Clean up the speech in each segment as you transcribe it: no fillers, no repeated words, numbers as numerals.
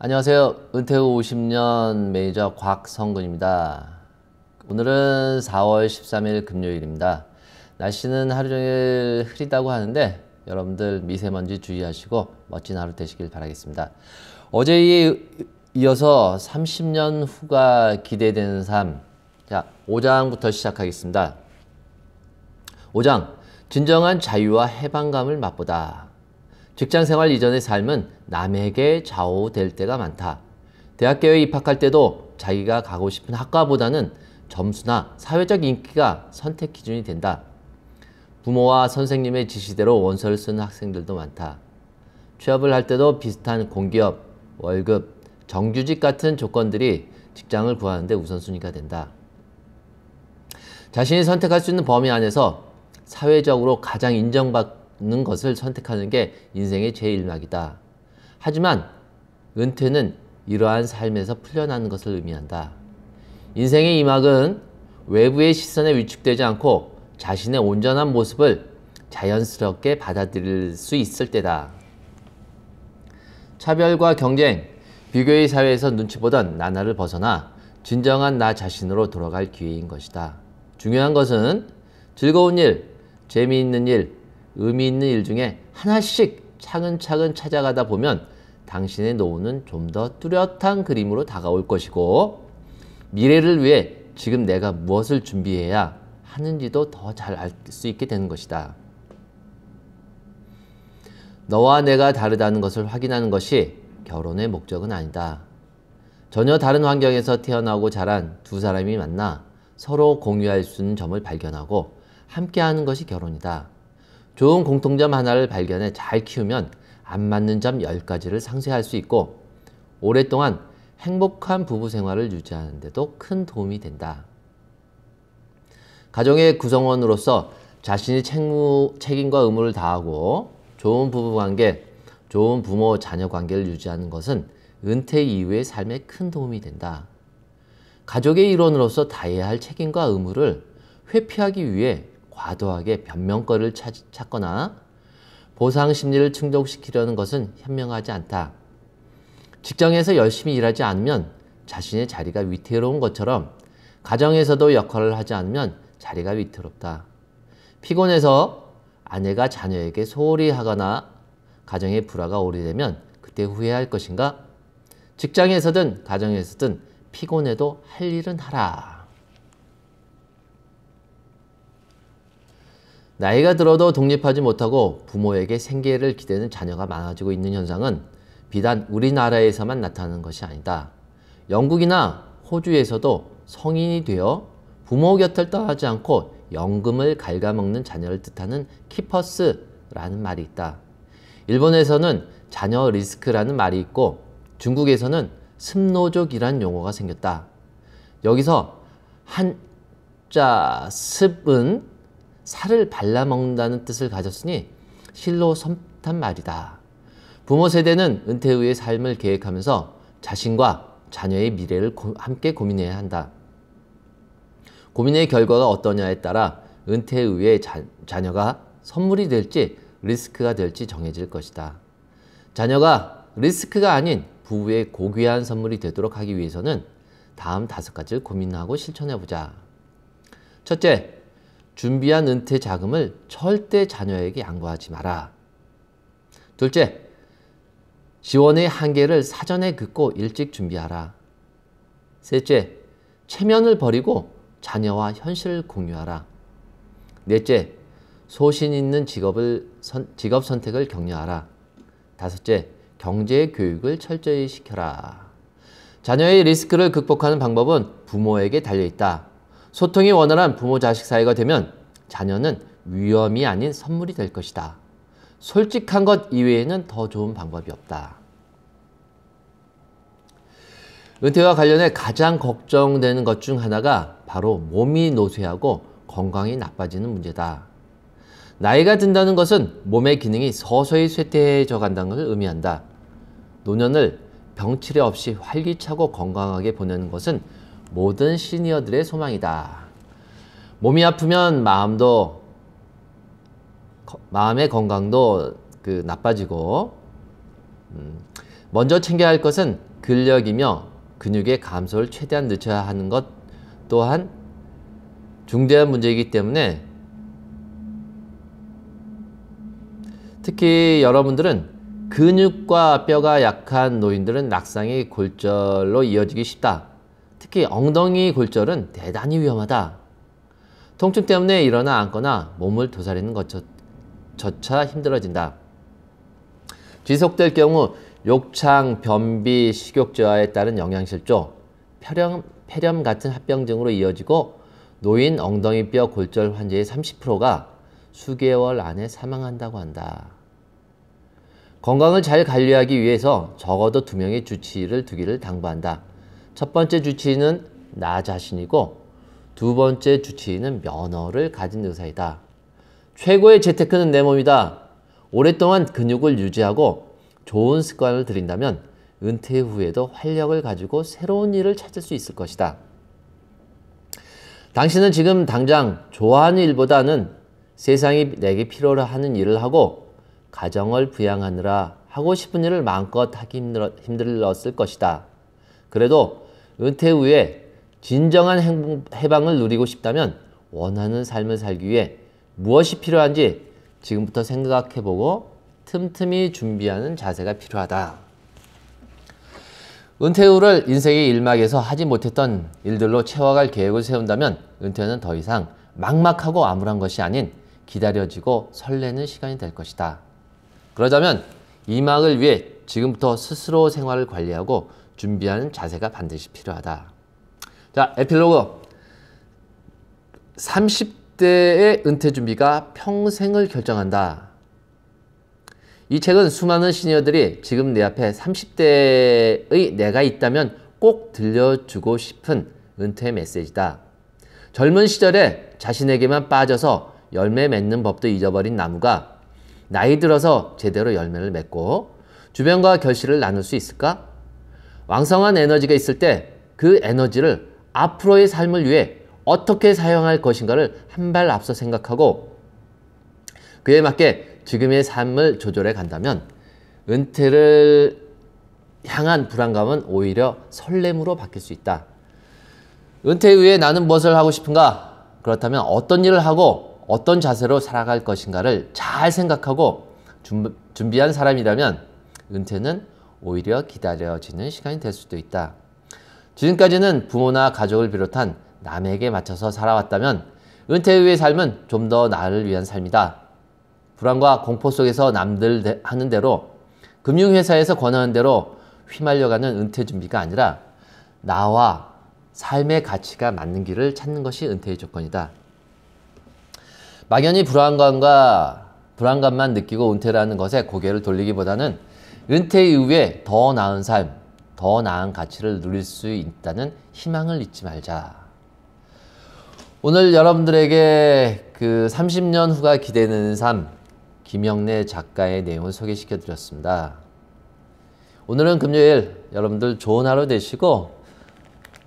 안녕하세요. 은퇴 후 50년 매니저 곽성근입니다. 오늘은 4월 13일 금요일입니다. 날씨는 하루 종일 흐리다고 하는데 여러분들 미세먼지 주의하시고 멋진 하루 되시길 바라겠습니다. 어제에 이어서 30년 후가 기대되는 삶. 자, 5장부터 시작하겠습니다. 5장, 진정한 자유와 해방감을 맛보다. 직장생활 이전의 삶은 남에게 좌우될 때가 많다. 대학교에 입학할 때도 자기가 가고 싶은 학과보다는 점수나 사회적 인기가 선택 기준이 된다. 부모와 선생님의 지시대로 원서를 쓰는 학생들도 많다. 취업을 할 때도 비슷한 공기업, 월급, 정규직 같은 조건들이 직장을 구하는 데 우선순위가 된다. 자신이 선택할 수 있는 범위 안에서 사회적으로 가장 인정받는 것을 선택하는 게 인생의 제1막이다. 하지만 은퇴는 이러한 삶에서 풀려나는 것을 의미한다. 인생의 2막은 외부의 시선에 위축되지 않고 자신의 온전한 모습을 자연스럽게 받아들일 수 있을 때다. 차별과 경쟁, 비교의 사회에서 눈치 보던 나날을 벗어나 진정한 나 자신으로 돌아갈 기회인 것이다. 중요한 것은 즐거운 일, 재미있는 일, 의미 있는 일 중에 하나씩 차근차근 찾아가다 보면 당신의 노후는 좀 더 뚜렷한 그림으로 다가올 것이고 미래를 위해 지금 내가 무엇을 준비해야 하는지도 더 잘 알 수 있게 되는 것이다. 너와 내가 다르다는 것을 확인하는 것이 결혼의 목적은 아니다. 전혀 다른 환경에서 태어나고 자란 두 사람이 만나 서로 공유할 수 있는 점을 발견하고 함께하는 것이 결혼이다. 좋은 공통점 하나를 발견해 잘 키우면 안 맞는 점 10가지를 상쇄할 수 있고 오랫동안 행복한 부부 생활을 유지하는 데도 큰 도움이 된다. 가정의 구성원으로서 자신이 책임과 의무를 다하고 좋은 부부관계, 좋은 부모 자녀 관계를 유지하는 것은 은퇴 이후의 삶에 큰 도움이 된다. 가족의 일원으로서 다해야 할 책임과 의무를 회피하기 위해 과도하게 변명거리를 찾거나 보상 심리를 충족시키려는 것은 현명하지 않다. 직장에서 열심히 일하지 않으면 자신의 자리가 위태로운 것처럼 가정에서도 역할을 하지 않으면 자리가 위태롭다. 피곤해서 아내가 자녀에게 소홀히 하거나 가정에 불화가 오래되면 그때 후회할 것인가? 직장에서든 가정에서든 피곤해도 할 일은 하라. 나이가 들어도 독립하지 못하고 부모에게 생계를 기대는 자녀가 많아지고 있는 현상은 비단 우리나라에서만 나타나는 것이 아니다. 영국이나 호주에서도 성인이 되어 부모 곁을 떠나지 않고 연금을 갉아먹는 자녀를 뜻하는 키퍼스라는 말이 있다. 일본에서는 자녀 리스크라는 말이 있고 중국에서는 습노족이란 용어가 생겼다. 여기서 한자 습은 살을 발라먹는다는 뜻을 가졌으니 실로 섬탄 말이다. 부모 세대는 은퇴 후의 삶을 계획하면서 자신과 자녀의 미래를 함께 고민해야 한다. 고민의 결과가 어떠냐에 따라 은퇴 후에 자녀가 선물이 될지 리스크가 될지 정해질 것이다. 자녀가 리스크가 아닌 부부의 고귀한 선물이 되도록 하기 위해서는 다음 5가지를 고민하고 실천해보자. 첫째, 준비한 은퇴 자금을 절대 자녀에게 양보하지 마라. 둘째, 지원의 한계를 사전에 긋고 일찍 준비하라. 셋째, 체면을 버리고 자녀와 현실을 공유하라. 넷째, 소신 있는 직업 선택을 격려하라. 다섯째, 경제 교육을 철저히 시켜라. 자녀의 리스크를 극복하는 방법은 부모에게 달려있다. 소통이 원활한 부모-자식 사이가 되면 자녀는 위험이 아닌 선물이 될 것이다. 솔직한 것 이외에는 더 좋은 방법이 없다. 은퇴와 관련해 가장 걱정되는 것 중 하나가 바로 몸이 노쇠하고 건강이 나빠지는 문제다. 나이가 든다는 것은 몸의 기능이 서서히 쇠퇴해져 간다는 것을 의미한다. 노년을 병치레 없이 활기차고 건강하게 보내는 것은 모든 시니어들의 소망이다. 몸이 아프면 마음의 건강도 나빠지고 먼저 챙겨야 할 것은 근력이며 근육의 감소를 최대한 늦춰야 하는 것 또한 중대한 문제이기 때문에 특히 여러분들은 근육과 뼈가 약한 노인들은 낙상이 골절로 이어지기 쉽다. 특히 엉덩이 골절은 대단히 위험하다. 통증 때문에 일어나 앉거나 몸을 도사리는 것조차 힘들어진다. 지속될 경우 욕창, 변비, 식욕저하에 따른 영양실조, 폐렴 같은 합병증으로 이어지고 노인 엉덩이뼈 골절 환자의 30%가 수개월 안에 사망한다고 한다. 건강을 잘 관리하기 위해서 적어도 2명의 주치의를 두기를 당부한다. 첫 번째 주치의는 나 자신이고 두 번째 주치의는 면허를 가진 의사이다. 최고의 재테크는 내 몸이다. 오랫동안 근육을 유지하고 좋은 습관을 들인다면 은퇴 후에도 활력을 가지고 새로운 일을 찾을 수 있을 것이다. 당신은 지금 당장 좋아하는 일보다는 세상이 내게 필요로 하는 일을 하고 가정을 부양하느라 하고 싶은 일을 마음껏 하기 힘들었을 것이다. 그래도 은퇴 후에 진정한 해방을 누리고 싶다면 원하는 삶을 살기 위해 무엇이 필요한지 지금부터 생각해보고 틈틈이 준비하는 자세가 필요하다. 은퇴 후를 인생의 일막에서 하지 못했던 일들로 채워갈 계획을 세운다면 은퇴는 더 이상 막막하고 암울한 것이 아닌 기다려지고 설레는 시간이 될 것이다. 그러자면 이 막을 위해 지금부터 스스로 생활을 관리하고 준비하는 자세가 반드시 필요하다. 자, 에필로그. 30대의 은퇴 준비가 평생을 결정한다. 이 책은 수많은 시니어들이 지금 내 앞에 30대의 내가 있다면 꼭 들려주고 싶은 은퇴 메시지다. 젊은 시절에 자신에게만 빠져서 열매 맺는 법도 잊어버린 나무가 나이 들어서 제대로 열매를 맺고 주변과 결실을 나눌 수 있을까? 왕성한 에너지가 있을 때 그 에너지를 앞으로의 삶을 위해 어떻게 사용할 것인가를 한 발 앞서 생각하고 그에 맞게 지금의 삶을 조절해 간다면 은퇴를 향한 불안감은 오히려 설렘으로 바뀔 수 있다. 은퇴 후에 나는 무엇을 하고 싶은가? 그렇다면 어떤 일을 하고 어떤 자세로 살아갈 것인가를 잘 생각하고 준비한 사람이라면 은퇴는 오히려 기다려지는 시간이 될 수도 있다. 지금까지는 부모나 가족을 비롯한 남에게 맞춰서 살아왔다면 은퇴 후의 삶은 좀 더 나를 위한 삶이다. 불안과 공포 속에서 남들 하는 대로 금융회사에서 권하는 대로 휘말려가는 은퇴 준비가 아니라 나와 삶의 가치가 맞는 길을 찾는 것이 은퇴의 조건이다. 막연히 불안감만 느끼고 은퇴라는 것에 고개를 돌리기보다는 은퇴 이후에 더 나은 삶, 더 나은 가치를 누릴 수 있다는 희망을 잊지 말자. 오늘 여러분들에게 그 30년 후가 기대되는 삶, 김영래 작가의 내용을 소개시켜 드렸습니다. 오늘은 금요일, 여러분들 좋은 하루 되시고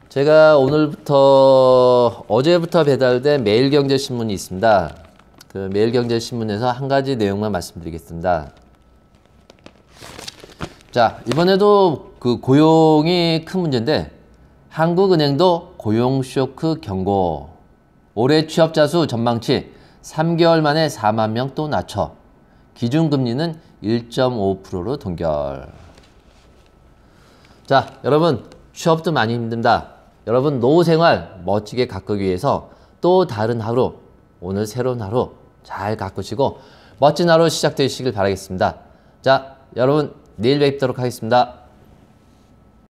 제가 어제부터 배달된 매일경제신문이 있습니다. 그 매일경제신문에서 한 가지 내용만 말씀드리겠습니다. 자, 이번에도 그 고용이 큰 문제인데 한국은행도 고용 쇼크 경고. 올해 취업자 수 전망치 3개월 만에 4만 명 또 낮춰. 기준금리는 1.5%로 동결. 자, 여러분 취업도 많이 힘듭니다. 여러분 노후 생활 멋지게 가꾸기 위해서 또 다른 하루, 오늘 새로운 하루 잘 가꾸시고 멋진 하루 시작되시길 바라겠습니다. 자, 여러분 내일 뵙도록 하겠습니다.